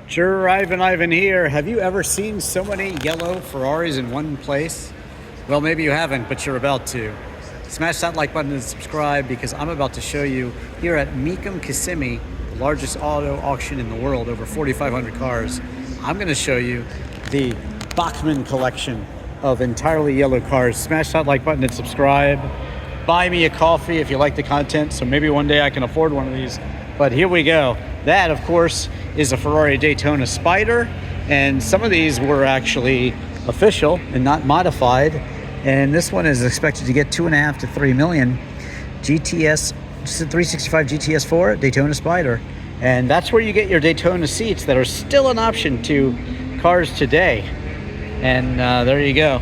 Drivin Ivan here. Have you ever seen so many yellow Ferraris in one place? Well, maybe you haven't, but you're about to. Smash that like button and subscribe because I'm about to show you here at Mecum, Kissimmee, the largest auto auction in the world, over 4,500 cars. I'm going to show you the Bachman collection of entirely yellow cars. Smash that like button and subscribe. Buy me a coffee if you like the content, so maybe one day I can afford one of these. But here we go. That, of course, is a Ferrari Daytona Spyder, and some of these were actually official and not modified. And this one is expected to get 2.5 to 3 million. GTS, just a 365 GTS4 Daytona Spyder, and that's where you get your Daytona seats that are still an option to cars today. And there you go,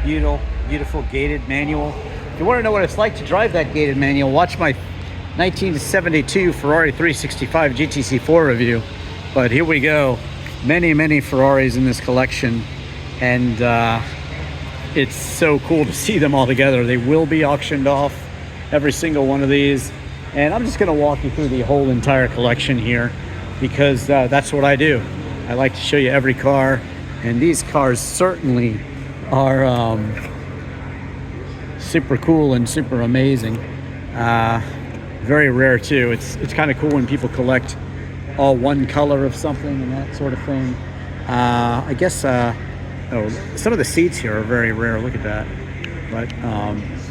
beautiful gated manual. If you want to know what it's like to drive that gated manual, watch my 1972 Ferrari 365 GTC4 review. But here we go, many Ferraris in this collection, and it's so cool to see them all together. They will be auctioned off, every single one of these, and I'm just going to walk you through the whole entire collection here because that's what I do. I like to show you every car, and these cars certainly are super cool and super amazing. Very rare too. It's kind of cool when people collect all one color of something and that sort of thing. I guess some of the seats here are very rare. Look at that. But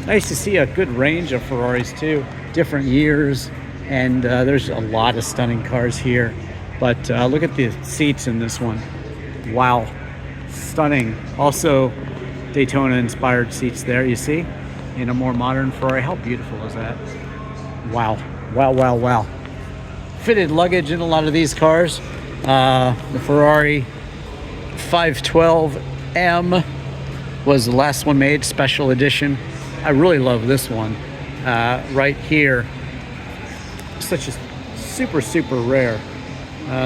nice to see a good range of Ferraris too, different years, and there's a lot of stunning cars here. But look at the seats in this one. Wow, stunning. Also Daytona inspired seats there, you see, in a more modern Ferrari. How beautiful is that? Wow. Fitted luggage in a lot of these cars. The Ferrari 512M was the last one made, special edition. I really love this one right here. Such a super rare.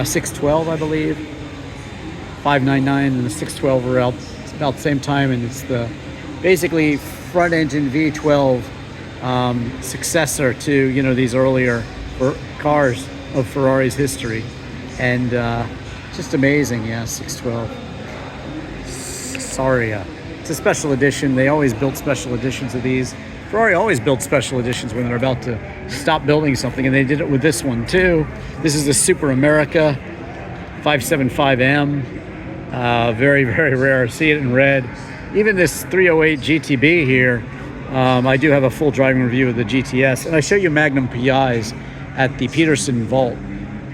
612, I believe. 599 and the 612 are out about the same time, and it's the basically front engine V12 successor to these earlier cars of Ferrari's history, and just amazing. 612. Sorry, it's a special edition. They always built special editions of these. Ferrari always built special editions when they're about to stop building something, and they did it with this one too. This is the Super America 575M. Very rare. See it in red. Even this 308 GTB here. I do have a full driving review of the GTS, and I show you Magnum PIs at the Peterson Vault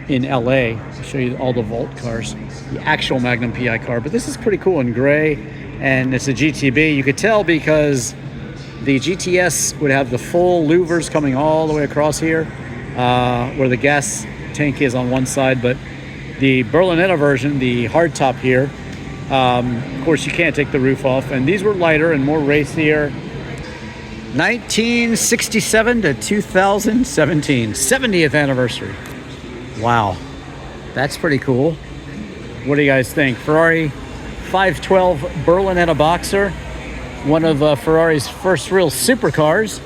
in LA. I'll show you all the Vault cars, the actual Magnum PI car. But this is pretty cool in gray, and it's a GTB. You could tell because the GTS would have the full louvers coming all the way across here, where the gas tank is on one side, but the Berlinetta version, the hardtop here, of course you can't take the roof off, and these were lighter and more racier. 1967 to 2017, 70th anniversary. Wow, that's pretty cool. What do you guys think? Ferrari 512 Berlinetta Boxer, one of Ferrari's first real supercars,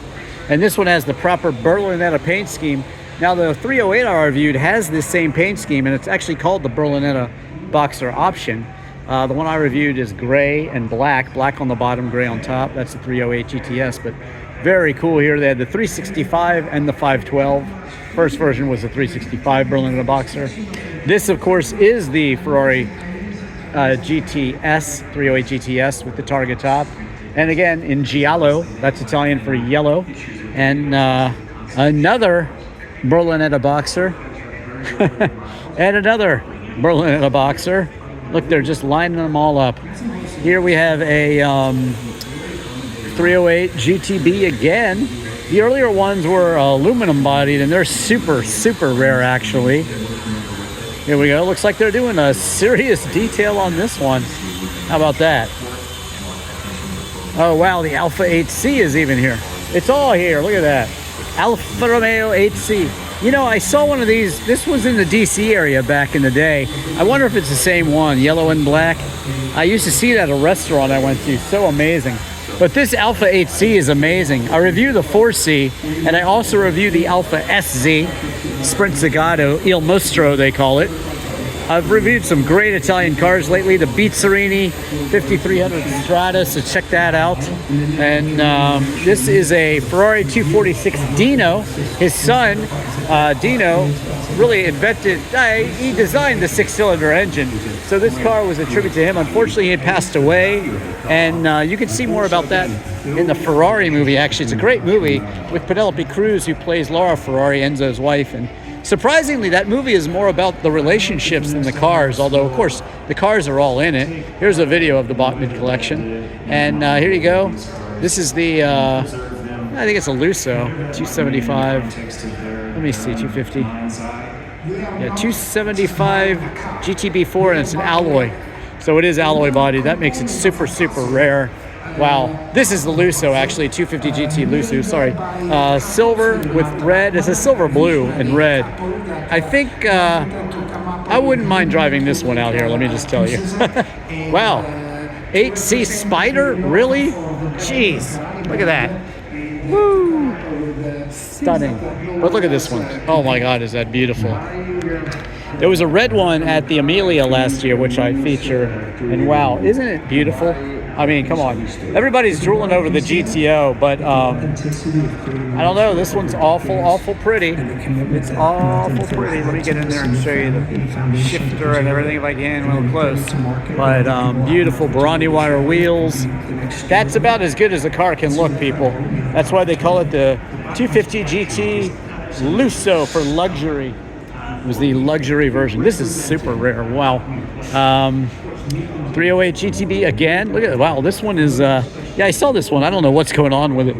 and this one has the proper Berlinetta paint scheme. Now the 308 I reviewed has this same paint scheme, and it's actually called the Berlinetta Boxer option. The one I reviewed is gray and black on the bottom, gray on top. That's the 308 GTS, but very cool here. They had the 365 and the 512. First version was the 365 Berlinetta Boxer. This, of course, is the Ferrari GTS, 308 GTS with the Targa top. And again, in giallo, that's Italian for yellow. And another Berlinetta Boxer. And another Berlinetta Boxer. Look, they're just lining them all up. Here we have a 308 GTB again. The earlier ones were aluminum bodied, and they're super rare actually. Here we go. Looks like they're doing a serious detail on this one. How about that? Oh wow, the Alpha 8C is even here. It's all here. Look at that. Alfa Romeo 8C. I saw one of these. This was in the DC area back in the day. I wonder if it's the same one, yellow and black. I used to see that at a restaurant I went to. So amazing. But this Alpha 8C is amazing. I review the 4C, and I also review the Alpha SZ, Sprint Zagato, Il Mostro they call it. I've reviewed some great Italian cars lately. The Bizzarini 5300 Strata, so check that out. And this is a Ferrari 246 Dino. His son, Dino, really he designed the 6-cylinder engine. So this car was a tribute to him. Unfortunately, he had passed away. And you can see more about that in the Ferrari movie, actually. It's a great movie with Penelope Cruz, who plays Laura Ferrari, Enzo's wife. And surprisingly, that movie is more about the relationships than the cars, although, of course, the cars are all in it. Here's a video of the Bachman collection. And here you go. This is the, I think it's a Lusso, 275. Let me see, 250. Yeah, 275 GTB4, and it's an alloy. So it is alloy body. That makes it super, super rare. Wow. This is the Lusso, actually, 250 GT Lusso, sorry. Silver with red. It's a silver blue and red. I think I wouldn't mind driving this one out here, let me just tell you. Wow. SC Spyder? Really? Jeez. Look at that. Woo. Stunning. But look at this one. Oh my God, is that beautiful. There was a red one at the Amelia last year, which I feature, and wow, isn't it beautiful? I mean, come on. Everybody's drooling over the GTO, but I don't know. This one's awful, awful pretty. It's awful pretty. Let me get in there and show you the shifter and everything if I can, real close. But beautiful Brownie wire wheels. That's about as good as a car can look, people. That's why they call it the 250 GT Lusso for luxury. It was the luxury version. This is super rare. Wow. 308 GTB again. Look at it. Wow, this one is, yeah, I saw this one. I don't know what's going on with it.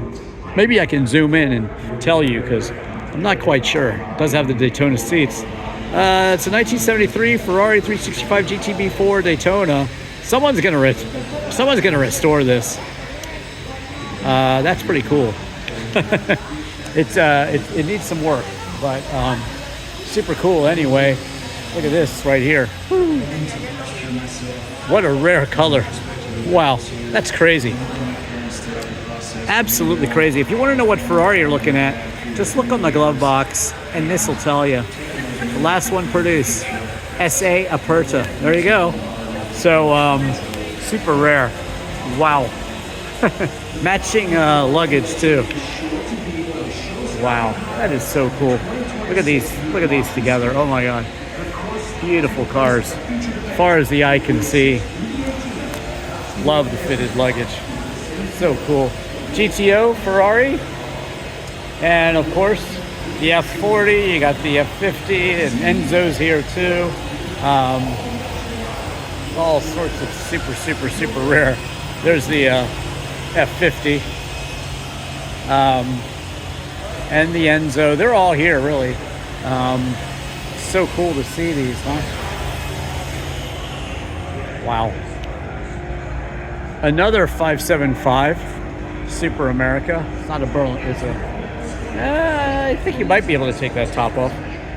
Maybe I can zoom in and tell you because I'm not quite sure. It does have the Daytona seats. It's a 1973 Ferrari 365 GTB4 Daytona. Someone's gonna restore this. That's pretty cool. It needs some work, but super cool anyway. Look at this right here. Woo. What a rare color. Wow, that's crazy. Absolutely crazy. If you want to know what Ferrari you're looking at, just look on the glove box and this will tell you. The last one produced, SA Aperta. There you go. So super rare. Wow. Matching luggage too. Wow, that is so cool. Look at these together. Oh my God. Beautiful cars. As far as the eye can see. Love the fitted luggage. So cool. GTO Ferrari. And of course, the F40. You got the F50 and Enzo's here too. All sorts of super, super, super rare. There's the F50. And the Enzo. They're all here, really. So cool to see these, huh? Wow. Another 575 Super America. It's not a Berlin. It's a. I think you might be able to take that top off.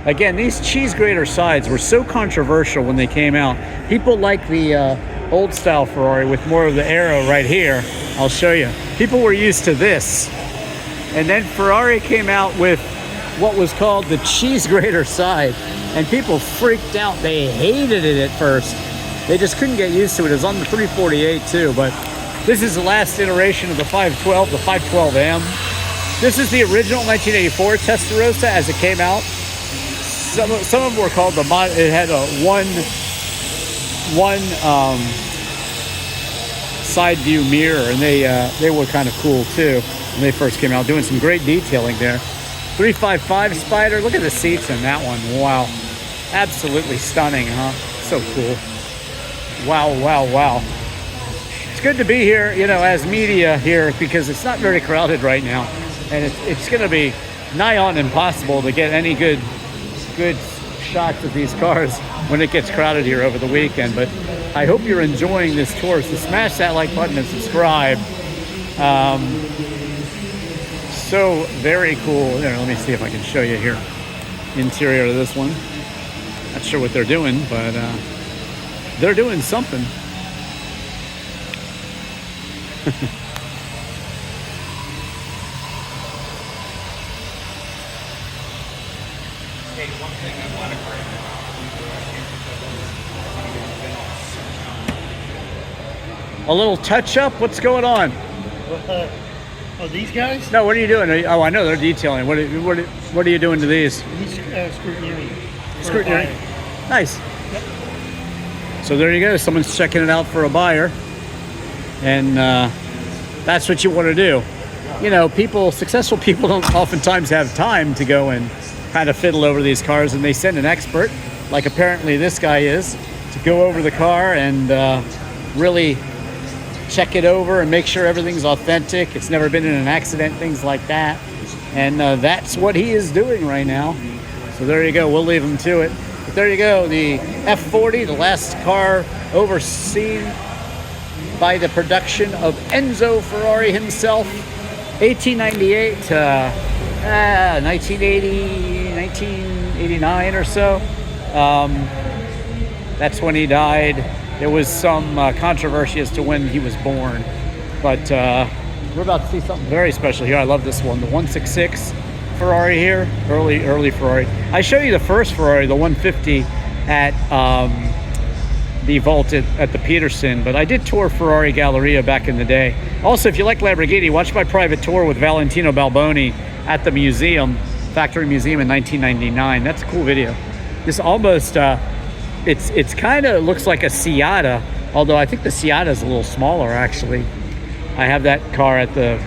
Again, these cheese grater sides were so controversial when they came out. People like the old style Ferrari with more of the arrow right here. I'll show you. People were used to this. And then Ferrari came out with what was called the cheese grater side. And people freaked out. They hated it at first. They just couldn't get used to it. It was on the 348 too, but this is the last iteration of the 512, the 512M. This is the original 1984 Testarossa as it came out. Some of them were called the mod. It had a one side view mirror, and they were kind of cool too when they first came out, doing some great detailing there. 355 Spyder. Look at the seats in that one. Wow, absolutely stunning, huh? So cool. Wow, wow, wow. It's good to be here, you know, as media here because it's not very crowded right now, and it's going to be nigh on impossible to get any good shots of these cars when it gets crowded here over the weekend. But I hope you're enjoying this tour. So smash that like button and subscribe. So very cool. There, let me see if I can show you here. Interior of this one. Not sure what they're doing, but they're doing something. Hey, one thing I want to bring A little touch-up? What's going on? Oh, these guys? No, what are you doing? Oh, I know they're detailing. What are you doing to these? He's scrutineering. Scrutineering. Nice. Yep. So there you go. Someone's checking it out for a buyer. And that's what you want to do. You know, successful people don't oftentimes have time to go and kind of fiddle over these cars, and they send an expert, like apparently this guy is, to go over the car and really check it over and make sure everything's authentic. It's never been in an accident, things like that. And that's what he is doing right now. So there you go. We'll leave him to it. But there you go. The F40, the last car overseen by the production of Enzo Ferrari himself. 1898 to 1980, 1989 or so. That's when he died. There was some controversy as to when he was born. But we're about to see something very special here. I love this one. The 166 Ferrari here. Early Ferrari. I showed you the first Ferrari, the 150 at the vault at the Peterson, but I did tour Ferrari Galleria back in the day. Also, if you like Lamborghini, watch my private tour with Valentino Balboni at the museum, factory museum in 1999. That's a cool video. This almost, it's kind of looks like a Siata, although I think the Siata is a little smaller actually. I have that car at the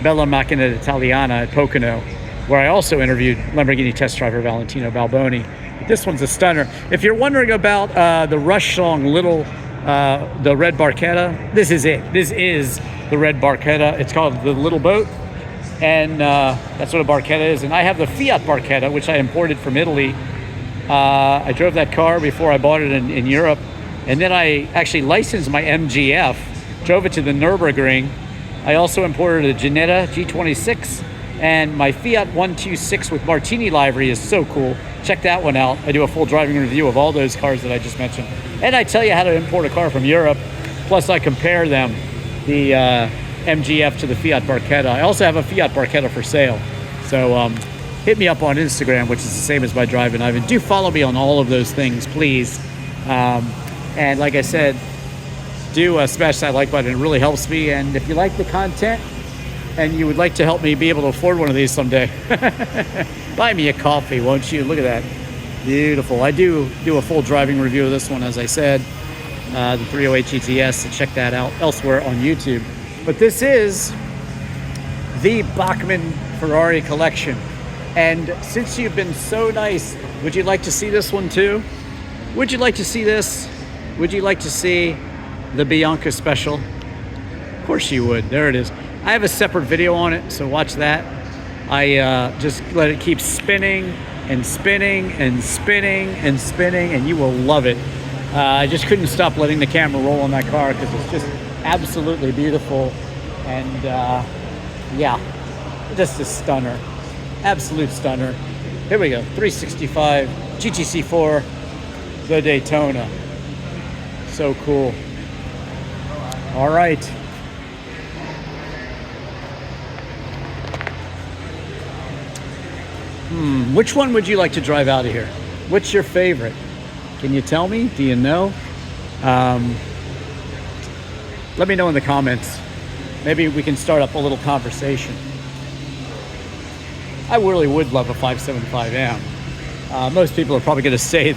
Bella Macchina Italiana at Pocono, where I also interviewed Lamborghini test driver Valentino Balboni. This one's a stunner. If you're wondering about the Rush song, the Red Barchetta, this is it. This is the Red Barchetta. It's called the Little Boat, and that's what a Barchetta is. And I have the Fiat Barchetta, which I imported from Italy. I drove that car before I bought it in Europe, and then I actually licensed my MGF, drove it to the Nürburgring. I also imported a Ginetta G26, and my Fiat 126 with Martini livery is so cool. Check that one out. I do a full driving review of all those cars that I just mentioned. And I tell you how to import a car from Europe. Plus I compare them, the MGF to the Fiat Barchetta. I also have a Fiat Barchetta for sale. So hit me up on Instagram, which is the same as my Drivin Ivan. Do follow me on all of those things, please. And like I said, do smash that like button. It really helps me. And if you like the content, and you would like to help me be able to afford one of these someday, buy me a coffee, won't you? Look at that. Beautiful. I do a full driving review of this one, as I said, the 308 GTS, so check that out elsewhere on YouTube. But this is the Bachman Ferrari collection. And since you've been so nice, would you like to see this one too? Would you like to see this? Would you like to see the BIanco special? Of course you would. There it is. I have a separate video on it, so watch that. I just let it keep spinning and spinning and spinning and spinning, and you will love it. I just couldn't stop letting the camera roll on that car because it's just absolutely beautiful. And yeah, just a stunner. Absolute stunner. Here we go, 365 GTC4, the Daytona. So cool. All right. Which one would you like to drive out of here? What's your favorite? Can you tell me? Do you know? Let me know in the comments. Maybe we can start up a little conversation. I really would love a 575M. Most people are probably going to say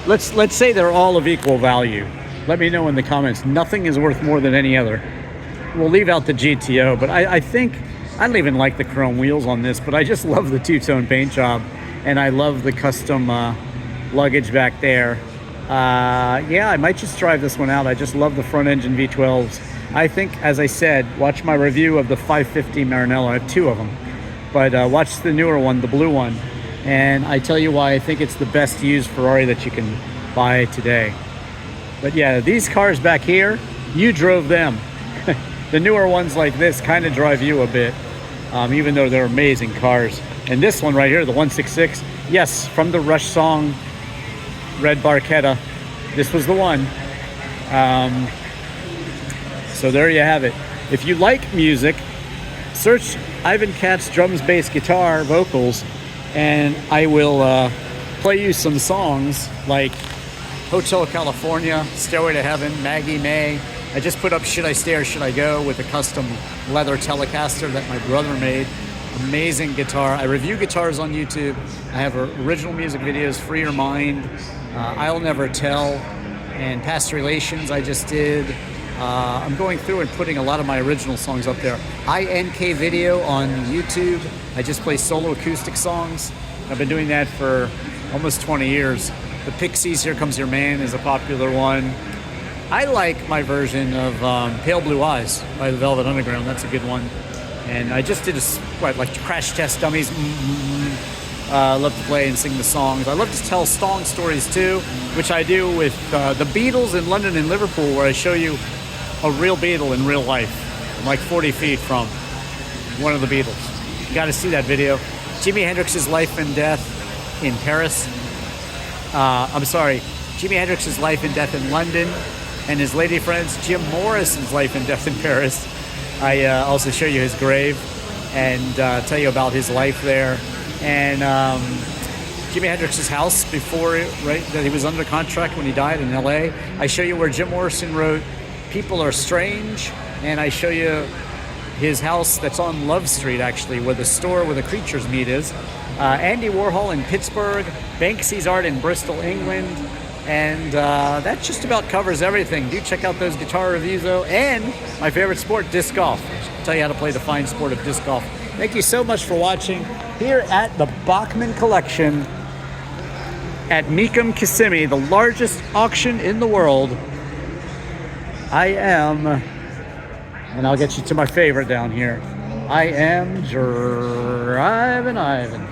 let's say they're all of equal value. Let me know in the comments. Nothing is worth more than any other. We'll leave out the GTO, but I think I don't even like the chrome wheels on this, but I just love the two-tone paint job, and I love the custom luggage back there. Yeah, I might just drive this one out. I just love the front engine V12s. I think, as I said, watch my review of the 550 Maranello. I have two of them, but watch the newer one, the blue one, and I tell you why I think it's the best used Ferrari that you can buy today. But yeah, these cars back here, you drove them. The newer ones like this kind of drive you a bit, even though they're amazing cars. And this one right here, the 166, yes, from the Rush song, Red Barchetta, this was the one. So there you have it. If you like music, search Ivan Katz drums, bass, guitar, vocals, and I will play you some songs like Hotel California, Stairway to Heaven, Maggie May, I just put up Should I Stay or Should I Go with a custom leather Telecaster that my brother made. Amazing guitar. I review guitars on YouTube. I have original music videos, Free Your Mind, I'll Never Tell, and Past Relations I just did. I'm going through and putting a lot of my original songs up there. INK video on YouTube. I just play solo acoustic songs. I've been doing that for almost 20 years. The Pixies' Here Comes Your Man is a popular one. I like my version of Pale Blue Eyes by the Velvet Underground. That's a good one. And I just did like Crash Test Dummies. Love to play and sing the songs. I love to tell song stories too, which I do with the Beatles in London and Liverpool, where I show you a real Beatle in real life. I'm like 40 feet from one of the Beatles. You got to see that video. Jimi Hendrix's life and death in Paris. Jimi Hendrix's life and death in London, and his lady friends Jim Morrison's life and death in Paris. I also show you his grave and tell you about his life there. And Jimi Hendrix's house before, that he was under contract when he died in LA. I show you where Jim Morrison wrote People Are Strange, and I show you his house that's on Love Street, actually, where the store where the Creatures meet is. Andy Warhol in Pittsburgh, Banksy's art in Bristol, England, and that just about covers everything. Do check out those guitar reviews, though, and my favorite sport, disc golf. I'll tell you how to play the fine sport of disc golf. Thank you so much for watching here at the Bachman Collection at Mecum, Kissimmee, the largest auction in the world. I am, and I'll get you to my favorite down here. I am Drivin Ivan.